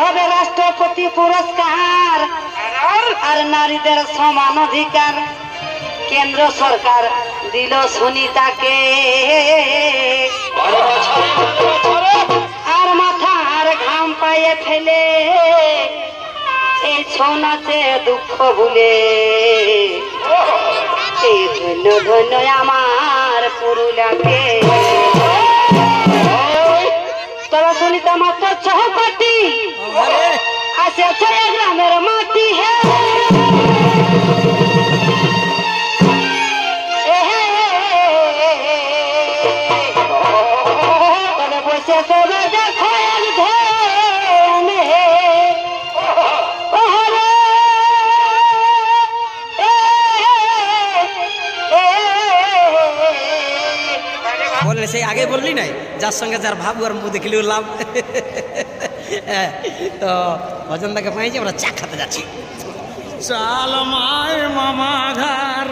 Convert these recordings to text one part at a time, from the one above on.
হবে রাষ্ট্রপতি পুরস্কার আর নারীদের সমান অধিকার কেন্দ্র সরকার দিল সুনিতাকে আর মাথার ঘাম পায়ে ফেলে এই ছৌ দুঃখ ভুলে এই ধন্য ধন্য আমার পুরুলাকে তোরা সুনিতা মাত্র চৌপাটি আসে গ্রামের মাটি হে বসে সবে দেখো এক ধনে বললে সেই আগে বললি নাই যার সঙ্গে যার ভাবু আর মুখ দেখলেও লাভ তো ভজনদাকে পাইছি আমরা চা খেতে যাচ্ছি চাল মাই মামা ঘর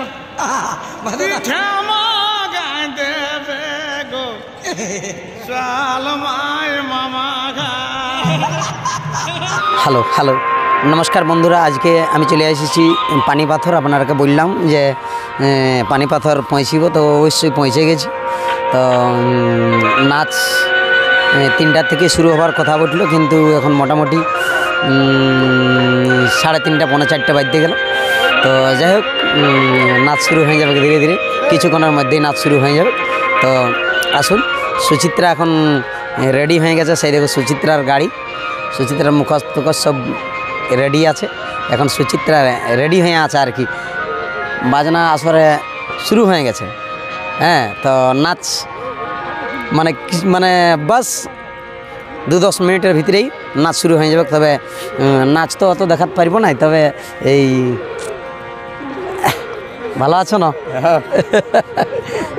দেবে গো চাল মাই মামা ঘর। হ্যালো হ্যালো নমস্কার বন্ধুরা, আজকে আমি চলে এসেছি পানিপাথর। আপনাকে বললাম যে পানিপাথর পৌঁছিব, তো অবশ্যই পৌঁছে গেছি। তো নাচ 3টার থেকে শুরু হওয়ার কথা বললো, কিন্তু এখন মোটামুটি 3:30 পৌনে 4 বাজতে গেল। তো যাই হোক, নাচ শুরু হয়ে যাবে ধীরে ধীরে, কিছুক্ষণের মধ্যেই নাচ শুরু হয়ে যাবে। তো আসুন, সুচিত্রা এখন রেডি হয়ে গেছে। সেই দেখো সুচিত্রার গাড়ি, সুচিত্রার মুখোশ টুখোশ সব রেডি আছে। এখন সুচিত্রা রেডি হয়ে আছে আর কি, বাজনা আসরে শুরু হয়ে গেছে। হ্যাঁ, তো নাচ মানে বাস 2-10 মিনিটের ভিতরেই নাচ শুরু হয়ে যাবে। তবে নাচ তো অত দেখাতে পারবো না, তবে এই ভালো আছো না?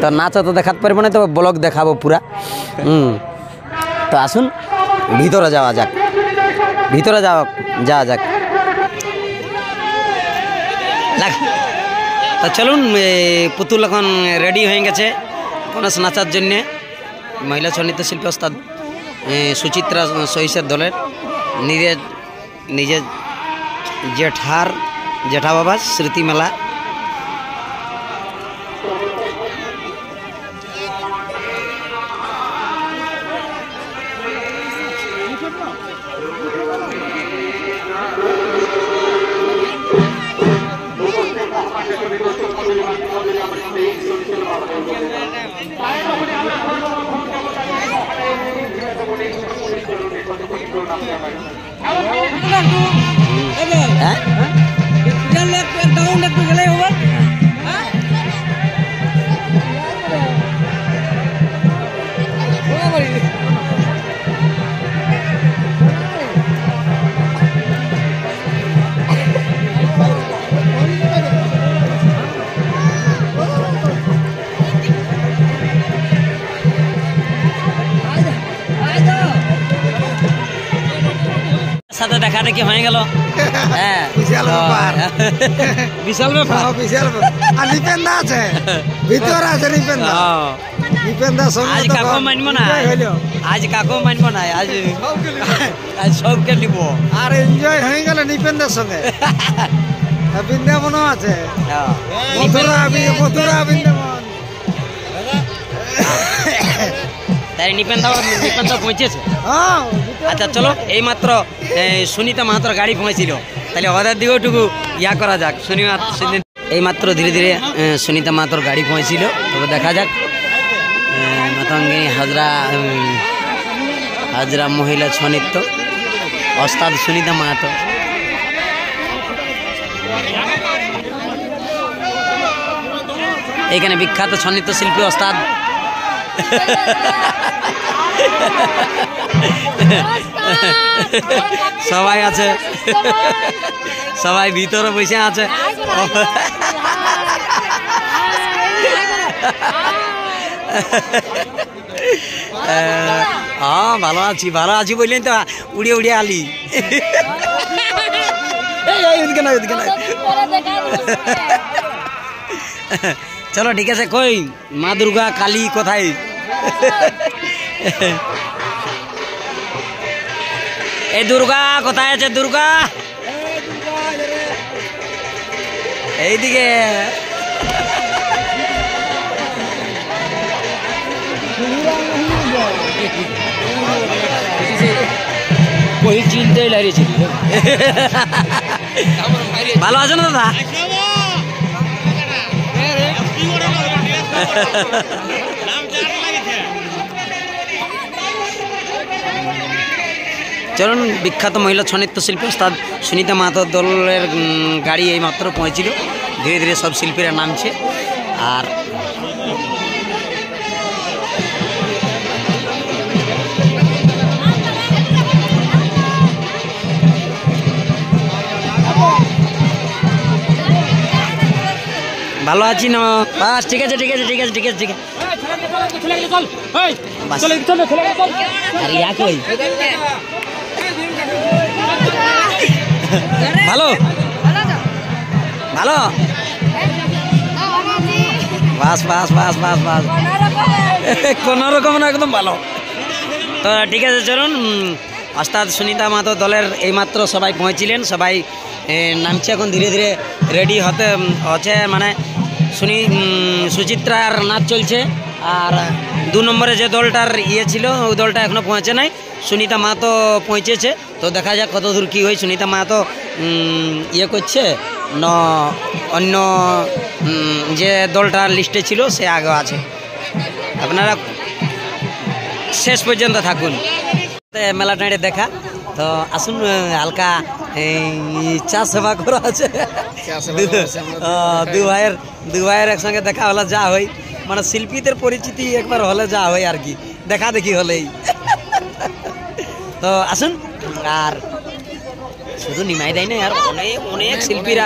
তো নাচ অত দেখাতে পারবো না, তবে ব্লগ দেখাবো পুরা। তো আসুন ভিতরে যাওয়া যাক, ভিতরে যাওয়া যাক। তো চলুন, পুতুল এখন রেডি হয়ে গেছে গণেশ নাচার জন্যে। মহিলা নৃত্যশিল্পী ওস্তাদ সুচিত্রা সহিসের দলের নিজের জেঠা বাবা স্মৃতি মেলা। সাথে দেখা দেখি হয়ে গেল। হ্যাঁ, বিশাল ব্যাপার। আর নিপেন্দা আছে, ভিতরে আছে নিপেন্দা। আজ কাকু মানব না, আজ কাকু মানব না, আজ সবকে নিব। আর এনজয় হয়ে গেল নিপেন্দার সঙ্গে। বৃন্দাবনও আছে, মথুরা বৃন্দাবন। তাই নিপেন্দা পৌঁছেছে। আচ্ছা চলো, এইমাত্র সুনিতা মাহাতোর গাড়ি পৌঁছিল, তাহলে ওদের দিকেও টুকু ইয়া করা যাক। এইমাত্র ধীরে ধীরে সুনিতা মাহাতোর গাড়ি পৌঁছিল, তবে দেখা যাক। মাতঙ্গিনী হাজরা মহিলা ছৌ নৃত্য ওস্তাদ সুনিতা মাহাতো। এখানে বিখ্যাত ছৌ নৃত্য শিল্পী ওস্তাদ সবাই আছে, সবাই ভিতরে বসে আছে। হ্যাঁ, ভালো আছি বললেন তো উড়িয়ে উড়িয়ে আলি। চলো ঠিক আছে। কই মা দুর্গা কালী কোথায়? এই দুর্গা কোথায় আছে দুর্গা? এইদিকে চিনতেই লাগিয়েছি। ভালো আছো না দাদা? চলুন, বিখ্যাত মহিলা ছৌ নৃত্যশিল্পী ওস্তাদ সুনিতা মাহাতো দলের গাড়ি এইমাত্র পৌঁছিল। ধীরে ধীরে সব শিল্পীরা নামছে। আর ভালো আছি না? বাস ঠিক আছে ঠিক আছে ঠিক আছে ঠিক আছে ঠিক আছে। আরে ইয়া কই ভালো ভালো বাস বাস বাস বাস বাস কোনো রকম না, একদম ভালো। তো ঠিক আছে চলুন, ওস্তাদ সুনিতা মাহাতো দলের এইমাত্র সবাই পৌঁছিলেন, সবাই নামছে এখন ধীরে ধীরে রেডি হতে হচ্ছে। মানে সুচিত্রার নাচ চলছে। আর 2 নম্বরে যে দলটার ইয়ে ছিল ওই দলটা এখনও পৌঁছে নাই, সুনিতা মাহাতো পৌঁছেছে। তো দেখা যাক কত দূর কী হয়। সুনিতা মাহাতো ইয়ে করছে না, অন্য যে দলটার লিস্টে ছিল সে আগে আছে। আপনারা শেষ পর্যন্ত থাকুন। মেলাটাড়ে দেখা। তো আসুন, হালকা চা সেবা করা আছে। দু ভাইয়ের একসঙ্গে দেখা হলে যা হয়, মানে শিল্পীদের পরিচিতি একবার হলে যা হয় আর কি, দেখা দেখি হলেই। তো আসুন। আর শুধু নিমাই দেয় না, আর অনেক অনেক শিল্পীরা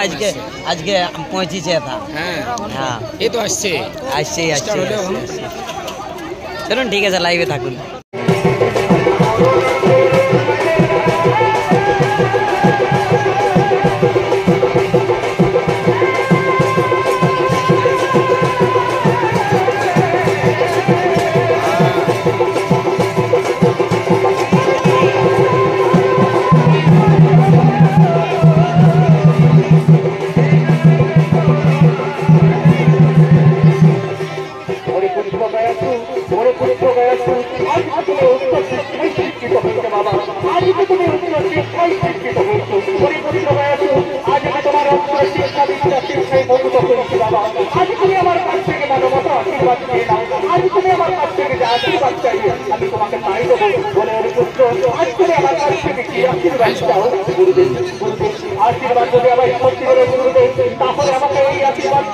আজকে পৌঁছেছে। হ্যাঁ, এই তো আসছে আসছে আসছে। চলুন ঠিক আছে, লাইভে থাকুন। আশীর্বাদ যদি আমার সত্যি করে গুরুদেব, তাহলে আমাকে এই আশীর্বাদ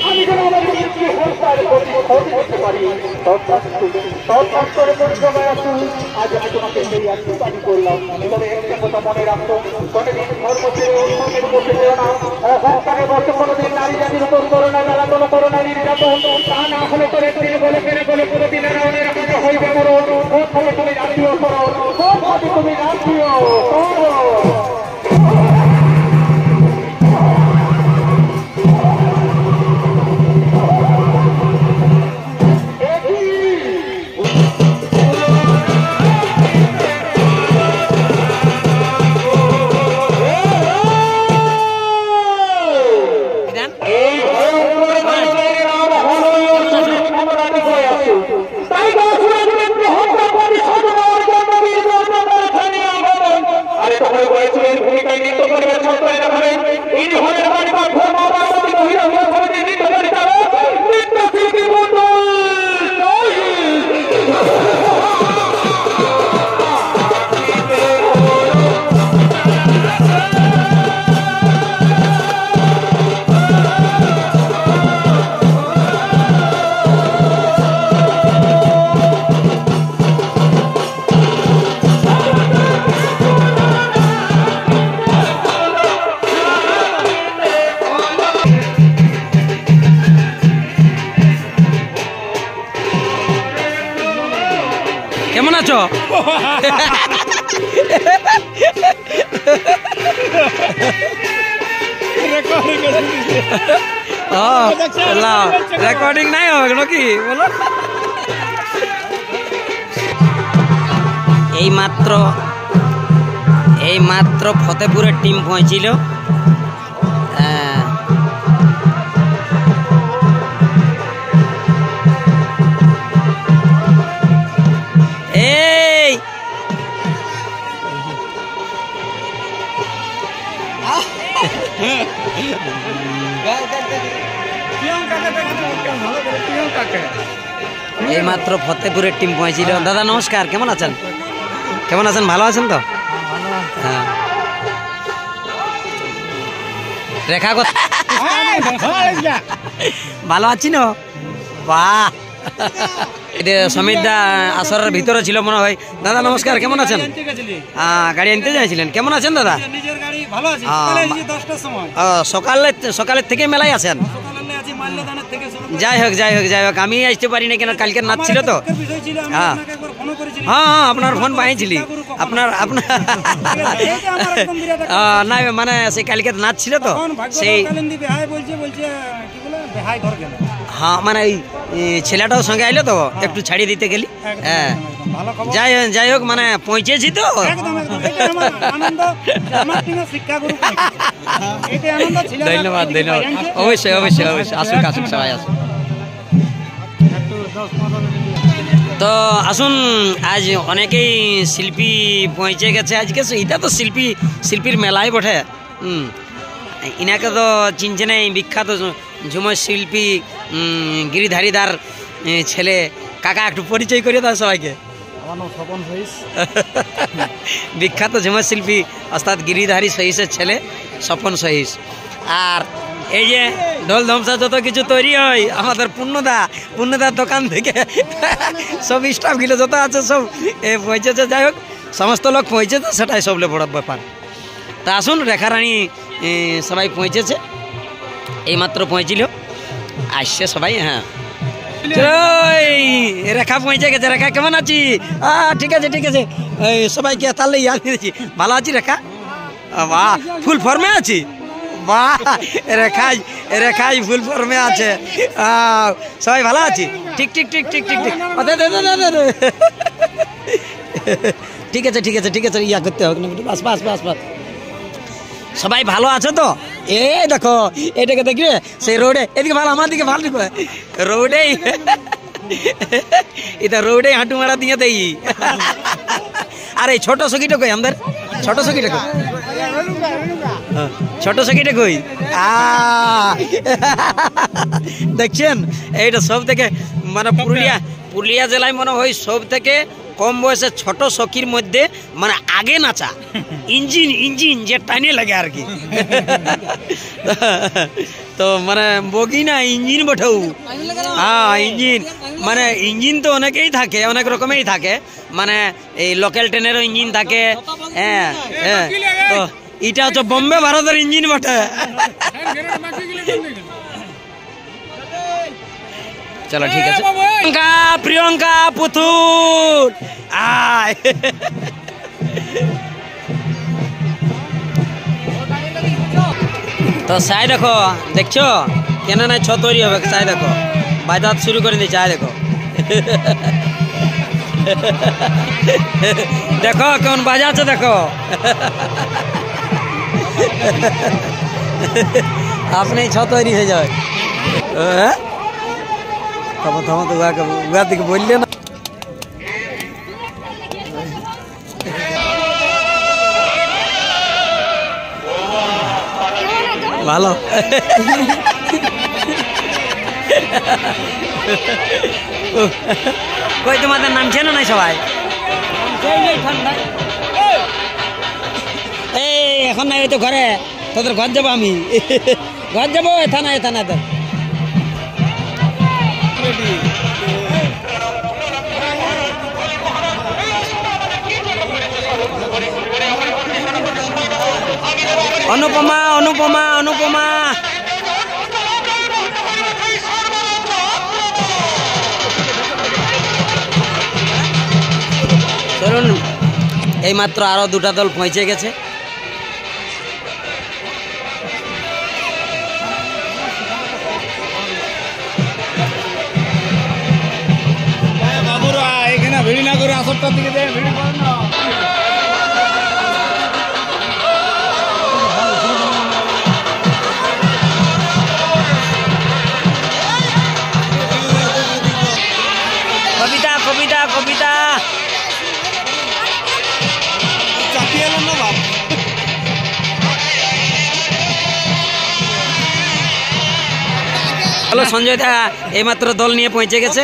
আমি যেন আমার নিজেকে সংস্কার করতে পারি। তৎপরে পরিশ্রমায় আসুন। আজ আমি তোমাকে সেই আশীর্বাদ করলাম। তবে একটা কথা মনে রাখতো, কোনোদিন ধর্ম ছেড়ে অন্যের বসে যেও না। অহংকারে বসে কোনোদিন নারী জাতির উপর করো না, জ্বালাতন করো না, নির্যাতন। তা না হলে করে বলে কোনোদিন রাবণের কাছে হইবে মরণ। প্রথমে তুমি জাতীয় করো, প্রথমে তুমি জাতীয় কেমন আছো? রেকর্ডিং নাই হবে নাকি বলো? এই মাত্র এই মাত্র ফতেপুরের টিম পৌঁছিল। এই এই মাত্র ফতেপুরের টিম পৌঁছিল। দাদা নমস্কার, কেমন আছেন? কেমন আছেন? ভালো আছেন তো? হ্যাঁ। রেখা ভালো আছি না? বাহ, এটা সমীর দা আসরের ভিতরে ছিল মনে হয়। দাদা নমস্কার, কেমন আছেন? গাড়ি আনতে যাইছিলেন, কেমন আছেন দাদা? সকালের থেকে মেলায় আছেন? যাই হোক যাই হোক যাই হোক, আমি আসতে পারি না কেন, কালকে নাচ ছিল তো। হ্যাঁ হ্যাঁ, আপনার ফোন পাইছিলি আপনার না, মানে সেই কালকে নাচ ছিল তো সেই। হ্যাঁ, মানে ওই ছেলেটাও সঙ্গে আইলো তো, একটু ছাড়িয়ে দিতে গেলি। হ্যাঁ, যাই হোক, মানে পৌঁছেছি তো। ধন্যবাদ ধন্যবাদ, অবশ্যই অবশ্যই অবশ্যই, আসুক আসুক, সবাই আসুক। তো আসুন, আজ অনেকেই শিল্পী পৌঁছে গেছে আজকে। এটা তো শিল্পীর মেলাই বটে। ইনাকে তো চিনছে না, বিখ্যাত ঝুমর শিল্পী গিরিধারীদার ছেলে। কাকা একটু পরিচয় করে দাও সবাইকে। আমার নাম স্বপন সহিস। বিখ্যাত ঝুমর শিল্পী অর্থাৎ গিরিধারী সহিসের ছেলে স্বপন সহিস। আর এই যে ঢোল ধ্বংসা যত কিছু তৈরি হয় আমাদের পূর্ণদার দোকান থেকে সব স্টাফগুলো যত আছে সব পৌঁছেছে। যাই হোক, সমস্ত লোক পৌঁছেছে, সেটাই সবলে বড় ব্যাপার। তা আসুন, রেখারানী সবাই পৌঁছেছে, এইমাত্র পৌঁছিল, আসছে সবাই। হ্যাঁ, রেখা পৌঁছে গেছে। রেখা কেমন আছি? ঠিক আছে ঠিক আছে, সবাইকে তাহলে ইয়াদ দিয়েছি। ভালো আছি রেখা? বাহ, ফুল ফর্মে আছি। বাহ, রেখাই ফুল ফর্মে আছে। সবাই ভালো আছি? ঠিক ঠিক ঠিক ঠিক ঠিক ঠিক ঠিক আছে ঠিক আছে ঠিক আছে, ইয়া করতে হবে না। বাস বাস বাস বাস, সবাই ভালো আছে তো? এ দেখো, এটাকে দেখবে সেই রোডে, এদিকে ভালো, আমার দিকে ভালো দেখো, রোডেই এটা রোডে হাঁটু মারা দিয়ে দেই। আর এই ছোট সখীটা কই? আমাদের ছোট সখীটা কই? ছোট সখীটা কই? দেখছেন, এইটা সব থেকে মানে পুরুলিয়া জেলায় মনে হয় সব থেকে কম বয়সে ছোট সখীর মধ্যে মানে আগে নাচা ইঞ্জিন যে টাইনে লাগে আর কি। তো মানে বগি না, ইঞ্জিন বঠাও। হ্যাঁ, ইঞ্জিন তো অনেকেই থাকে, অনেক রকমেরই থাকে। মানে এই লোকাল ট্রেনেরও ইঞ্জিন থাকে। হ্যাঁ হ্যাঁ, তো এটা হচ্ছে বোম্বে ভারতের ইঞ্জিন বটে। চলো ঠিক আছে। প্রিয়ঙ্কা পুতুল আয়। তো সাই দেখো, দেখছো কেন নাই ছ তৈরি হবে। সাই দেখো, বাজার শুরু করে দিয়েছে। আয় দেখো, দেখো কেমন বাজাচ্ছে, দেখো। আপনি ছ তৈরি হয়ে যাবে। থামো থামো, তো উহার দিকে বললে না। ভালো। কই তোমাদের নাম চেনো নাই সবাই? এই এখন নাই, তো ঘরে, তোদের ঘর যাবো আমি, ঘর যাবো। থানা তো অনুপমা অনুপমা অনুপমা। চলুন, এইমাত্র আরো দুটা দল পৌঁছে গেছে। বাবুরা এখানে ভিড় না করে আসরটার দিকে যায়, ভিড় করেন না। হ্যালো সঞ্জয় দা এইমাত্র দল নিয়ে পৌঁছে গেছে।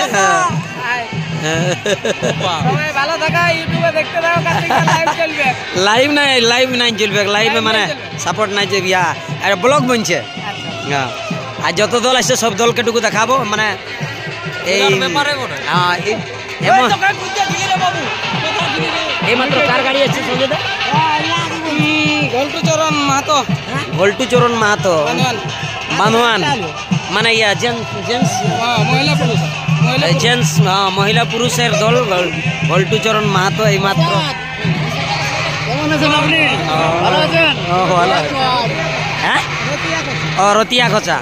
ভালো থাকা, ইউটিউবে দেখতে দাও, লাইভ চলবে। লাইভ নাই চলবে, লাইভে মানে সাপোর্ট নাই যে ইয়া আর ব্লগ বনছে। হ্যাঁ, আর যত দল আসছে সব দলকে টুকু দেখাবো, মানে এই এইমাত্র কার গাড়ি আছে সঞ্জয় দা? ঘল্টুচরণ মাহাতো, ঘল্টুচরণ মাহাতো বানোয়ান, মানে ইয়া জেন্টস মহিলা পুরুষের দল ঘল্টুচরণ মাহাতো এইমাত্র। হ্যাঁ, ও রতিয়া খোঁচা,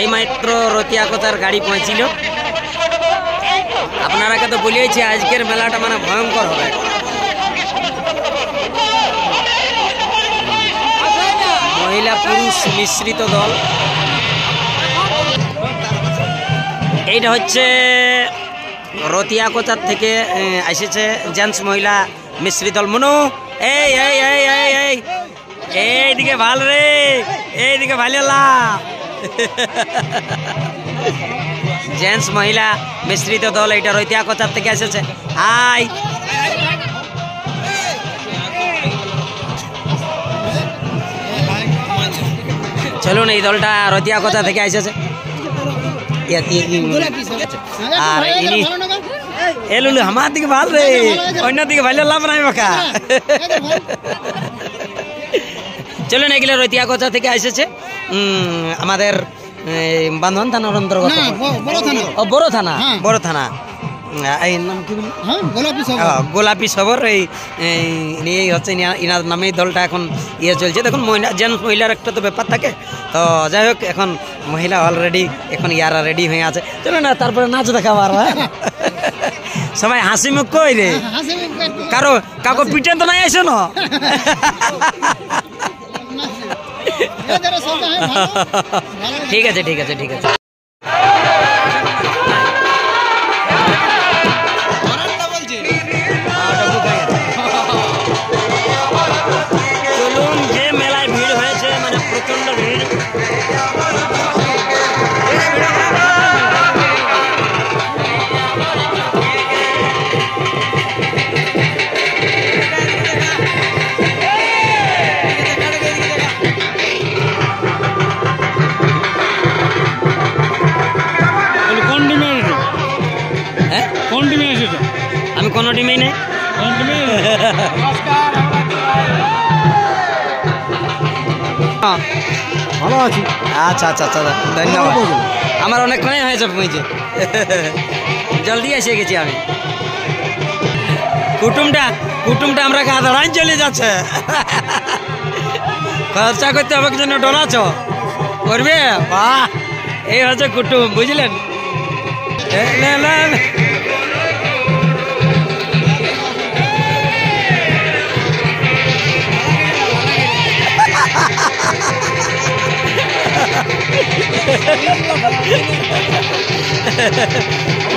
এইমাত্র রতিয়া খোঁচার গাড়ি পৌঁছিল। আপনারাকে তো বলিয়েছি আজকের মেলাটা মানে ভয়ঙ্কর হবে। মহিলা পুরুষ মিশ্রিত দল। এইটা হচ্ছে রতিয়া কোচার থেকে এসেছে জেন্টস মহিলা মিশ্রিত দল। মনু এই এই এই এই এই এইদিকে ভাল রে, এইদিকে ভালো লাভ। জেন্টস মহিলা মিশ্রিত দল, এইটা রতিয়া কোচার থেকে এসেছে। হাই, চলুন, এই দলটা রতিয়া কোচা থেকে এসেছে। আর ইনি এলুলু আমার দিকে ভাল রে, অন্য দিকে ভালো লাভ নাই বাকা। চলুন, এগুলো রতিয়া কোচা থেকে এসেছে আমাদের বান্ধন থানার অন্তর্গত, বড় থানা। এই নাম কি বলি? গোলাপি শহর। এই হচ্ছে ইনার নামেই দলটা এখন ইয়ে চলছে। দেখুন জেন্টস মহিলার একটা তো ব্যাপার থাকে, তো যাই হোক এখন মহিলা অলরেডি এখন ইয়ারা রেডি হয়ে আছে। চলো না, তারপরে নাচ দেখাবো। আর সবাই হাসি মুখ কই রে, কাকো পিঠে তো নাই আসো না। ঠিক আছে ঠিক আছে ঠিক আছে। চলুন, যে মেলায় ভিড় হয়েছে মানে প্রচন্ড ভিড়। আমি কোনো টিমেই নেই। ভালো আছি। আচ্ছা আচ্ছা আচ্ছা, ধন্যবাদ। আমার অনেকক্ষণই হয়েছে পৌঁছে, জলদি এসে গেছি আমি। কুটুমটা আমরা গাধাড়াই চলে যাচ্ছে। খরচা করতে হবে জন্য ডোনাছ করবে। বাহ, এই হচ্ছে কুটুম, বুঝলেন?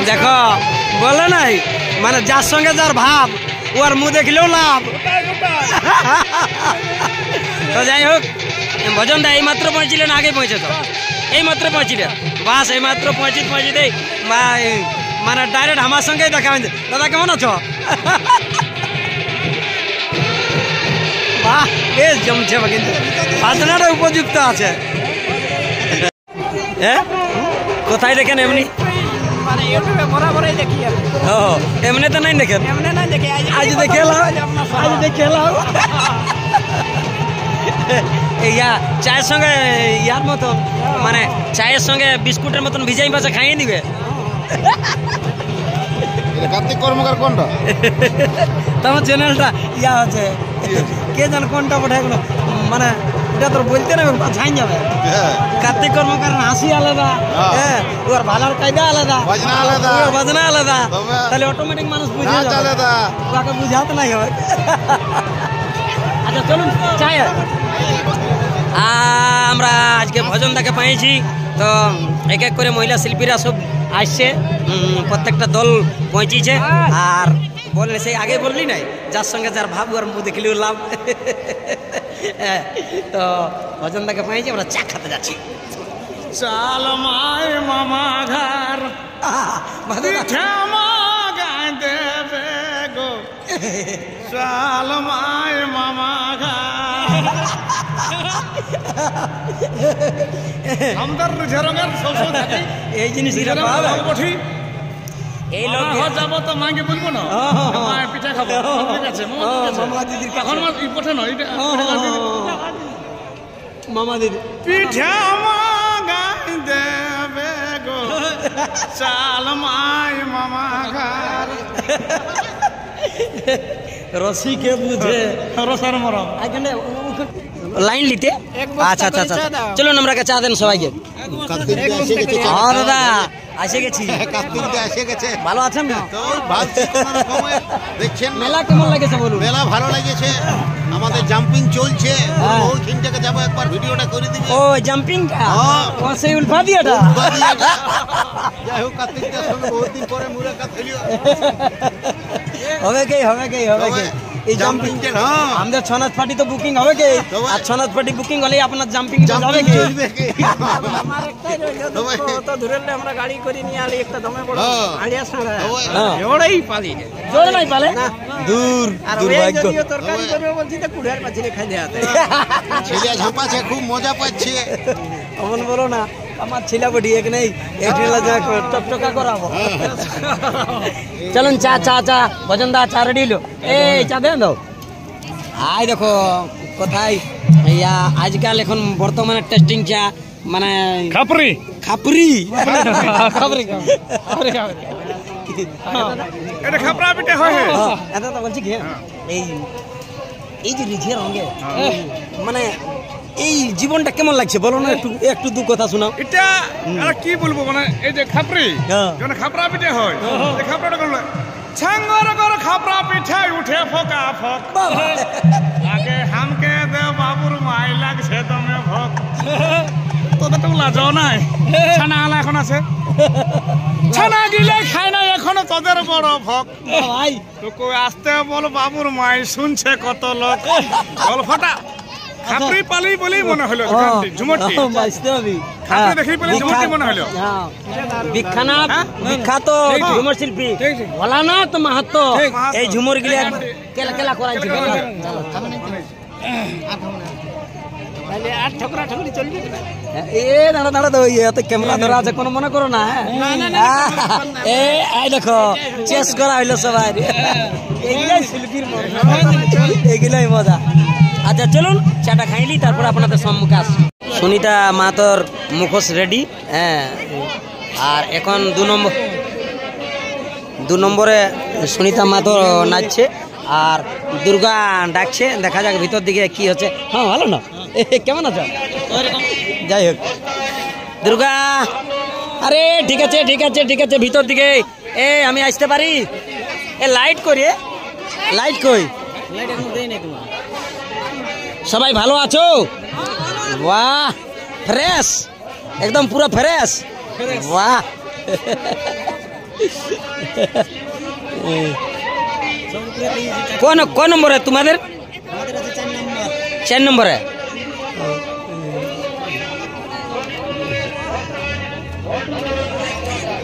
দেখো, বলে নাই মানে যার সঙ্গে যার ভাব ওর মুখ দেখলেও লাভ। তো যাই হোক, ভজন দা এইমাত্র পৌঁছিলেন, আগে পৌঁছেছ? এইমাত্র পৌঁছিলেন? বাস, এইমাত্র পৌঁছিতে মানে ডাইরেক্ট আমার সঙ্গেই দেখা হয়েছে। দাদা কেমন আছো? বাহ, বেশ জমছে, কিন্তু ভাষণটা উপযুক্ত আছে। হ্যাঁ, কোথায় দেখেন এমনি? মানে ইউটিউবে বরাবরই দেখি। ও, এমনি তো নাই দেখেন? এমনি না দেখি, আজ দেখে এলাম। ইয়া চায়ের সঙ্গে ইয়ার মতন, মানে চায়ের সঙ্গে বিস্কুটের মতন ভিজাই পাশে খাইয়ে দিবে। কার্তিক কর্মকার কোনটা? তোমার চ্যানেলটা ইয়া আছে, কে জানে কোনটা পঠায়, মানে এটা তোর বলতে না ছাই যাবে। কার্তিক কর্মকার হাসি আলাদা, হ্যাঁ, ওর ভালার কায়দা আলাদা, বাজনা আলাদা, তাহলে অটোমেটিক মানুষ বুঝে যাবে, ওকে বুঝাতে নাই হবে। আচ্ছা চলুন, চাই আমরা আজকে ভজন দাকে পেয়েছি। তো এক এক করে মহিলা শিল্পীরা সব আসছে, প্রত্যেকটা দল পৌঁছেছে। আর বললে সেই আগে বললি নাই যার সঙ্গে যার ভাব আর মুখ দেখলেও লাভ। তো ভজনদাকে পাইছি, আমরা চা খেতে যাচ্ছি। চাল মায় মামা ঘর পিঠা মাগায় দেবে গো, চাল মায় মামা ঘর। আমাদের ঝেরঙ্গের শ্বশুর থাকে এই জিনিসটা পাবে এই লোক যাবো তো মাকে বলবো না মায়ের পিঠা খাবো, ঠিক আছে মামা দিদির এখন পিঠা নয় মামা দিদি পিঠা মাগায় দেবে গো, চাল মায় মামা ঘর। রসিকে বুঝে রসার মরম লাইন লিতে। আচ্ছা আচ্ছা আচ্ছা, চলুন আমরা চা দেন সবাইকে। হ্যাঁ দাদা এসে গেছি। এসে গেছে, ভালো আছেন না? দেখছেন মেলা কেমন লাগেছে বলুন? মেলা ভালো লাগেছে, আমাদের জাম্পিং চলছে, ওইখানটাকে যাবো, একবার ভিডিওটা করে দিবি। ও জাম্পিংটা, হ্যাঁ। ও সেই উল্ফা দিয়েটা। যাই হোক, কার্তিকটার সঙ্গে বহুত দিন পরে মুলাকাত হইল। হবে কি হবে কি হবে কি এই জাম্পিং আমাদের ছনাথ পার্টি তো বুকিং হবে কি, আর ছনাথ পার্টি বুকিং হলে আপনার জাম্পিং যাবে কি? চলবে কি? আমার একটাই রইল, তো ধরে আমরা গাড়ি করে নিয়ে আলি একটা দমে বড় আলিয়া সারা ওড়াই পালি জোর নাই পালে দূর আর ওই দুর্ভাগ্য। যদিও তরকারি করবে বলছি তো কুড়ার পাচিলে খাই দেয়াতে ছেলে ঝাঁপাছে, খুব মজা পাচ্ছে। অমন বলো না, আমার ছেলে বডি এক নেই, একলা যা টকটকা করাবো। চলুন চা চা চা ভজনদা চা রেডি হলো। এই চা দেন দাও। আই দেখো কোথায় ইয়া আজকাল এখন বর্তমানে টেস্টিং চা মানে খাপরি খাপরি খাপরি এটা খাপরা পিঠে হয়। এটা তো বলছি কি এই এই যে রিঝের রঙে মানে এই জীবনটা কেমন লাগছে বলো না, একটু একটু দু কথা শোনাও। এটা আর কি বলবো, মানে এই যে খাপরি যখন খাপরা পিঠে হয়, এই খাপরাটা কোন ছাঙ্গর গর খাপরা পিঠে উঠে ফোকা ফক, আগে হামকে দে বাবুর মাই লাগছে দমে ভক। তোদের তো লাজাও নাই, ছানা আলা এখন আছে, ছানা গিলে খায় না এখনো তোদের বড় ভক। ভাই তো কই আসতে বল বাবুর মাই শুনছে কত লোক। গল্পটা খাপরি পালি বলি মনে হলো, ঝুমরটি খাপরি দেখি বলে ঝুমরটি মনে হলো। বিখ্যাত ঝুমর শিল্পী ভোলানাথ মাহাতো এই ঝুমর গিলে কেলা কেলা করাইছে। তাহলে আর ঠকরা ঠকরি চলবে না। এ দাঁড়া দাঁড়া তো এতে ক্যামেরা ধরা আছে, কোনো মনে করো না। এ আই দেখো চেস করা হইলো সবাই, এগুলাই শিল্পীর মজা, এগুলাই মজা। আচ্ছা চলুন চাটা খাইলি, তারপর আপনাদের সম্মুখে আসছি। সুনিতা মাতর মুখোশ রেডি, হ্যাঁ। আর এখন দু নম্বরে সুনিতা মাতো নাচছে, আর দুর্গা ডাকছে। দেখা যাক ভিতর দিকে কি হচ্ছে। হ্যাঁ ভালো না, কেমন আছো? যাই হোক দুর্গা, আরে ঠিক আছে ঠিক আছে ঠিক আছে, ভিতর দিকে এ আমি আসতে পারি? এ লাইট করি, লাইট কই? সবাই ভালো আছো? বাহ ফ্রেশ, একদম পুরো ফ্রেশ, বাহ। কোন নম্বরে তোমাদের? 4 নম্বরে।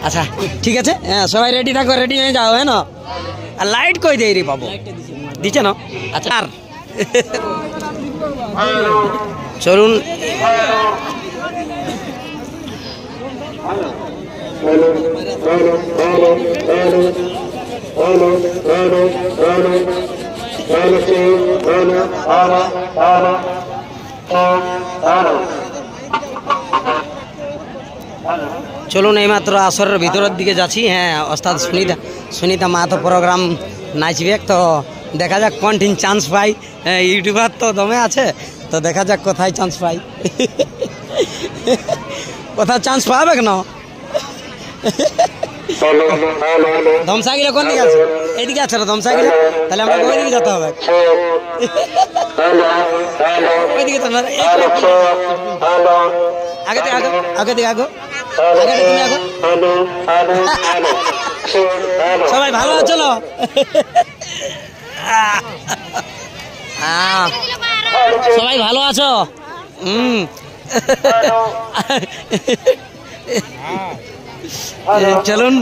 আচ্ছা ঠিক আছে, হ্যাঁ সবাই রেডি থাকো, রেডি হয়ে যাও, হ্যাঁ না? আর লাইট কই দেই রে বাবু, দিচ্ছে না? আচ্ছা আর চলুন চলুন এইমাত্র আসরের ভিতরের দিকে যাচ্ছি। হ্যাঁ ওস্তাদ সুনিতা মাহাতো প্রোগ্রাম নাচবে, তো দেখা যাক কোনটিন চান্স পাই। ইউটিউবার তো দমে আছে, তো দেখা যাক কোথায় চান্স পাই। কোথাও চান্স পাবে কেন? ধমসা গেলে কোন দিকে আছে? এইদিকে আছে না ধমসা গেলে, তাহলে আমরা ওই দিকে যেতে হবে। ওইদিকে তো আগে থেকে আগো, আগে থেকে আগো, আগে তুমি আগো। সবাই ভালো আছো না? সবাই ভালো আছো? চলুন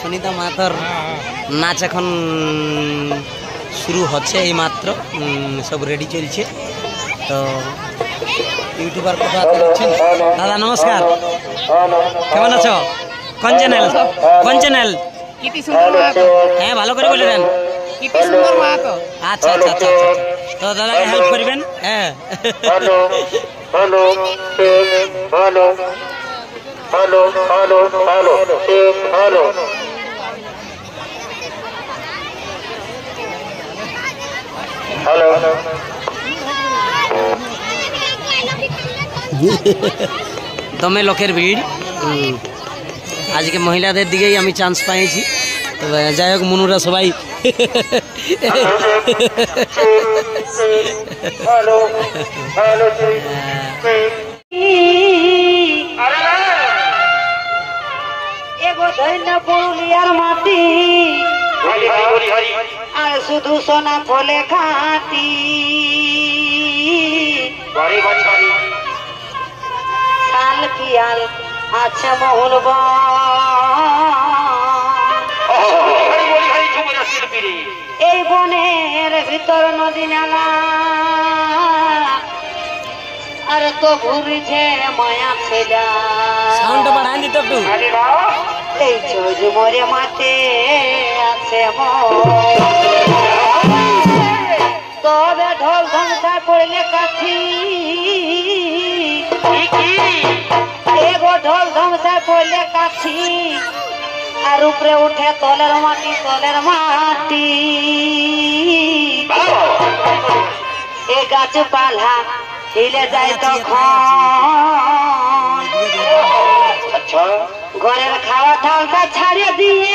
সুনিতা মাথার নাচ এখন শুরু হচ্ছে এই মাত্র, সব রেডি চলছে। তো ইউটিউবার কথা বলছেন। দাদা নমস্কার, কেমন আছো? কোন চ্যানেল? কোন চ্যানেল? হ্যাঁ ভালো করে বলে দেন। আচ্ছা আচ্ছা আচ্ছা আচ্ছা, তো দাদাকে হেল্প করবেন। হ্যাঁ দমে লোকের ভিড়। আজকে মহিলাদের দিকেই আমি চান্স পাইছি। তবে যাই হোক মনুরা সবাই এগো ধন্য পুরুলিয়ার মাটি আর শুধু সোনা ফলে খাটি, শাল পিয়াল আছে মহুল এই বনের ভিতর নদী নালা আর তো ঘুরছে মায়া ছেলা। সাউন্ডটা বাড়াই দিতে একটু। এই ঝুমরে মাঠে আছে তবে ঢোল ঢংসা করলে কাঠি, এগো ঢোল ঢংসা করলে কাঠি আর উপরে উঠে তলের মাটি তলের মাটি। এ গাছ পালা হিলে যায় তখন ঘরের খাওয়া থালটা ছাড়িয়ে দিয়ে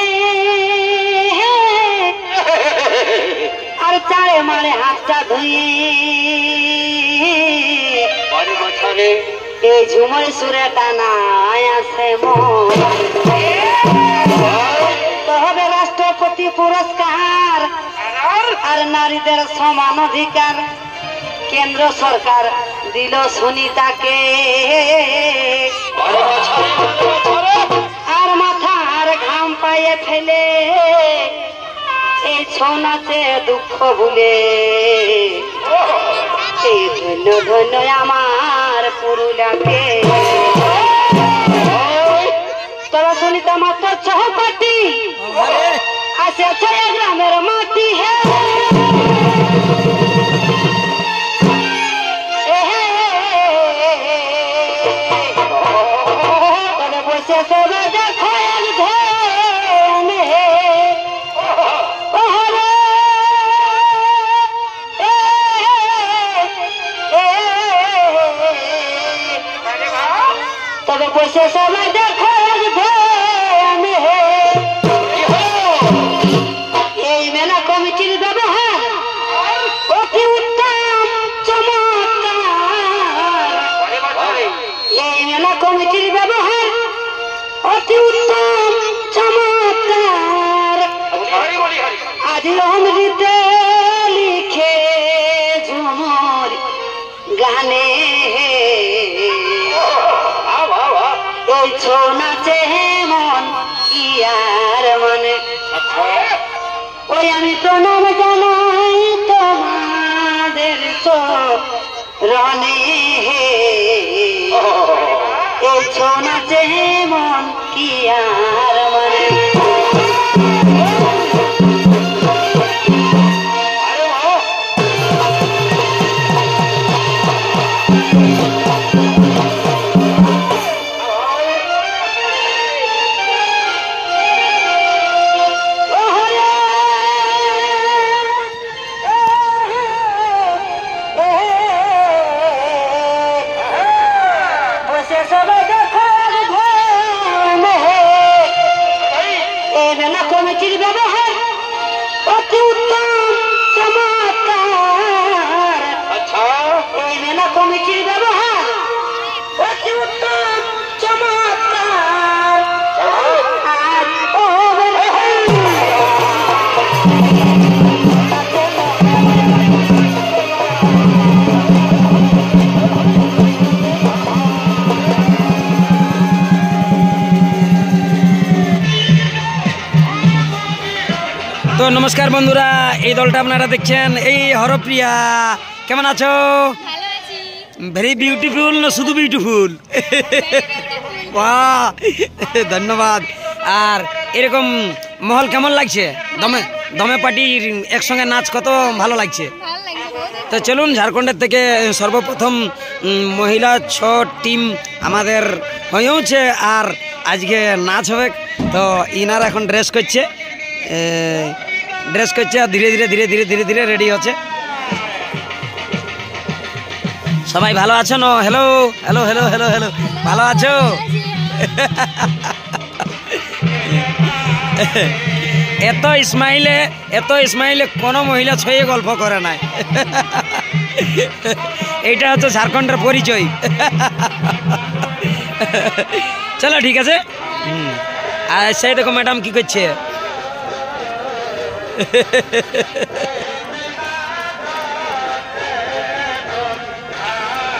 আর চারে মারে হাতটা ধুয়ে এই ঝুমর সুরে টানা আছে তো হবে রাষ্ট্রপতি পুরস্কার আর নারীদের সমান অধিকার কেন্দ্র সরকার দিল সুনিতাকে। আর মাথার ঘাম পায়ে ফেলে এই ছৌ নাচে দুঃখ ভুলে এই ধন্য ধন্য আমার পুরুলিয়াকে। তোরা সুনিতা মাত্র চৌপাটি আসে গ্রামের মাটি হে বসে সবে দেখো তবে বসে সবাই দেখো এই মেলা কমিটির ব্যবহার অতি উত্তম চমৎকার। এই মেলা কমিটির ব্যবহার অতি উত্তম চমৎকার। আজ অমৃতে লিখে ঝুমর গানে এই ছৌ নাচে মন কি আর মানে। ওই আমি প্রণাম জানাই তোমাদের চরণে এই ছৌ নাচে মন কি আর মানে। তো নমস্কার বন্ধুরা, এই দলটা আপনারা দেখছেন, এই হরপ্রিয়া। কেমন আছো? ভেরি বিউটিফুল না শুধু বিউটিফুল? বাহ, ধন্যবাদ। আর এরকম মহল কেমন লাগছে? দমে দমে পার্টির একসঙ্গে নাচ কত ভালো লাগছে। তো চলুন, ঝাড়খণ্ডের থেকে সর্বপ্রথম মহিলা 6 টিম আমাদের হয়েছে, আর আজকে নাচ হবে। তো ইনারা এখন ড্রেস করছে আর ধীরে ধীরে ধীরে ধীরে ধীরে ধীরে রেডি হচ্ছে। সবাই ভালো আছো? না, hello hello hello hello hello, ভালো আছো? এত ইসমাইলে কোনো মহিলা ছয়ে গল্প করে নাই। এইটা হচ্ছে ঝাড়খণ্ডের পরিচয়। চলো ঠিক আছে। আর সেই দেখো ম্যাডাম কি করছে।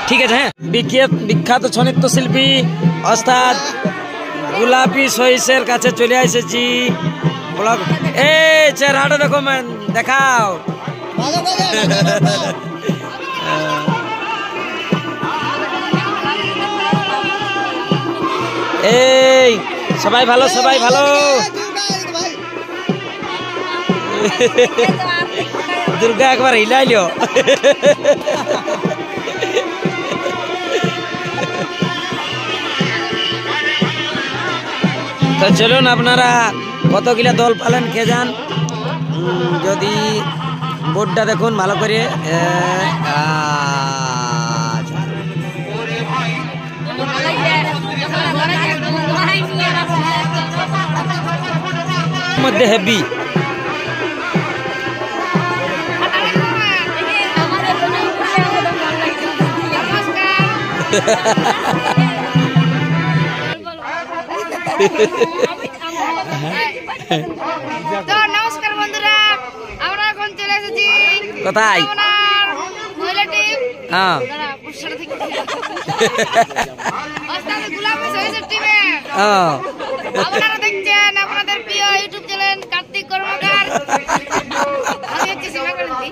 ঠিক আছে। হ্যাঁ, বিখ্যাত ছনিত্য শিল্পী অর্থাৎ গোলাপি সহিসের কাছে চলে এসেছি। এই চেহারাটা দেখো, দেখাও। এই সবাই ভালো, সবাই ভালো। দুর্গা একবার হিলাইলো। তো চলুন, আপনারা কতগুলা দল পালেন কে যান। যদি বোর্ডটা দেখুন ভালো করে। মধ্যে হেভি তো নমস্কার বন্ধুরা, আমরা এখন চলে এসেছি কোথায়? মহিলা টিম। হ্যাঁ, গোলাপি সহিসের টিমে আপনারা দেখছেন আপনাদের প্রিয় ইউটিউব চ্যানেল কার্তিক কর্মকার। আমি হচ্ছি সীমা কান্তি।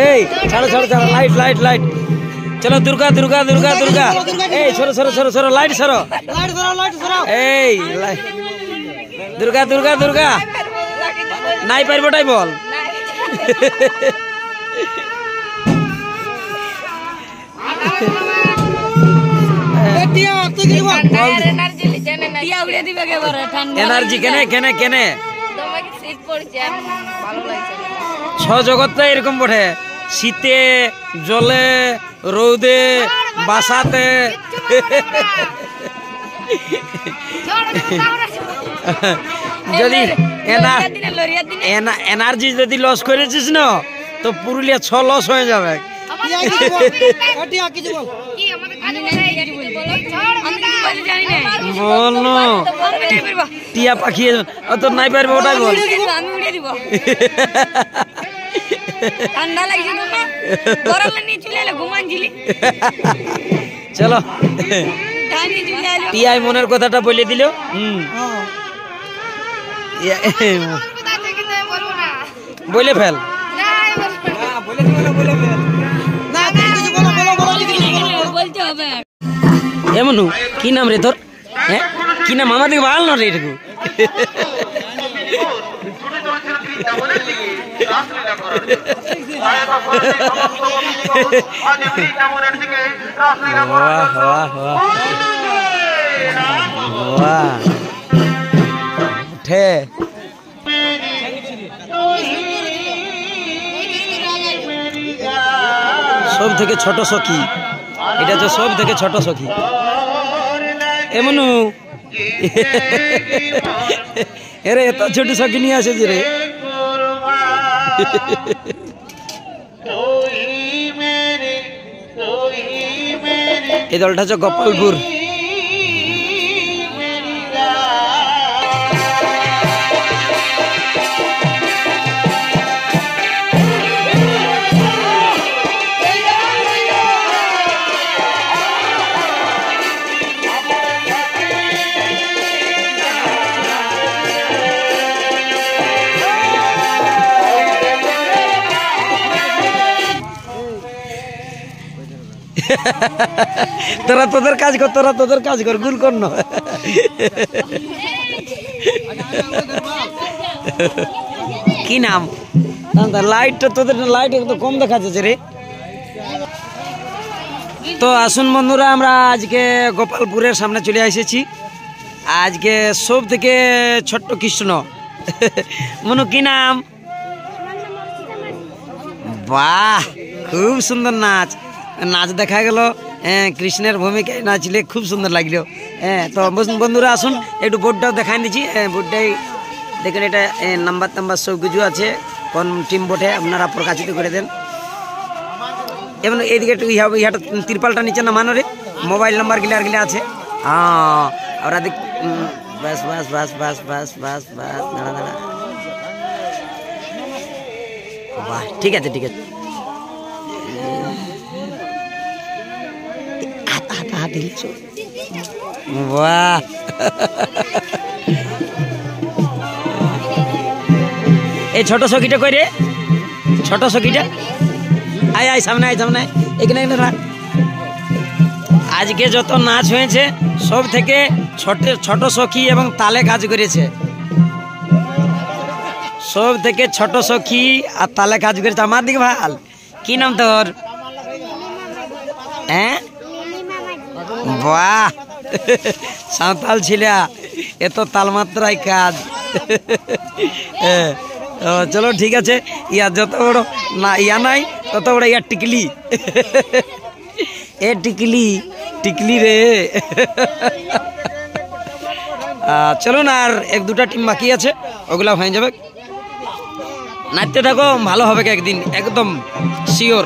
এই ছাড়ো ছাড়ো ছাড়ো, লাইট লাইট লাইট। চলো দুর্গা দুর্গা দুর্গা দুর্গা। এই সরো সরো সরো সরো, লাইট সরো। এই দুর্গা দুর্গা দুর্গা। নাই পারবোটাই বল। এনার্জি কেনে কেনে কেনে ছ জগৎটা এরকম বটে, শীতে, জলে, রৌদে, বাসাতে। যদি এনার্জি যদি লস করেছিস না, তো পুরুলিয়া 6 লস হয়ে যাবে। বলো টিয়া পাখি অত নাই পারবে, ওটাই বল। চলো, টিয়াই মনের কথাটা বলে দিল। বলে ফেল। এমন কি নাম রে তোর? হ্যাঁ, কি নাম? আমাদের ভালো না রে এটুকু। সব থেকে ছোট সখী, এটা তো সব থেকে ছোট সখী। এমন এরে এত ছোট সখী নিয়ে আসেছি রে। এই দলটা হচ্ছে গোপালপুর। তোরা তোদের কাজ কর, তোরা তোদের কাজ কর, গুল কর না। কি নাম? লাইটটা তোদের লাইট একটু কম দেখা যাচ্ছে রে। তো আসুন বন্ধুরা, আমরা আজকে গোপালপুরের সামনে চলে এসেছি। আজকে সব থেকে ছোট্ট কৃষ্ণ। মনু কি নাম? বাহ, খুব সুন্দর নাচ নাচ দেখা গেল। কৃষ্ণের ভূমিকায় নাচলে খুব সুন্দর লাগলো। তো বন্ধুরা আসুন একটু বোর্ডটাও দেখাই দিচ্ছি। বোর্ডটাই দেখেন, এটা নাম্বার টাম্বার সব কিছু আছে, কোন টিম বোটে আপনারা প্রকাশিত করে দেন। এবং এইদিকে একটু ইহাটা তিরপালটা নিচে নামানো রে, মোবাইল নাম্বার গিলে আর গিলে আছে। হ্যাঁ, ওরা দেখ, বাস বাস বাস বাস বাস বাস বাস, দাঁড়া দাঁড়া, বাহ, ঠিক আছে ঠিক আছে। বাহ, এই ছোট সখীটা কই রে? ছোট সখীটা আয় আয়, সামনে আয়, সামনে এখানে। আজকে যত নাচ হয়েছে সব থেকে ছোট সখী এবং তালে কাজ করেছে। সব থেকে ছোট সখী আর তালে কাজ করেছে। আমার দিকে ভাল, কি নাম তোর? হ্যাঁ, বাহ, সাঁওতাল ছিলা, এত তালমাত্রায় কাজ। চলো ঠিক আছে, ইয়া যত বড় না ইয়া নাই তত বড় ইয়া টিকলি। এ টিকলি টিকলি রে। চলো না, আর এক দুটা টিম বাকি আছে, ওগুলা হয়ে যাবে। নাচতে থাকো, ভালো হবে একদিন, একদম শিওর।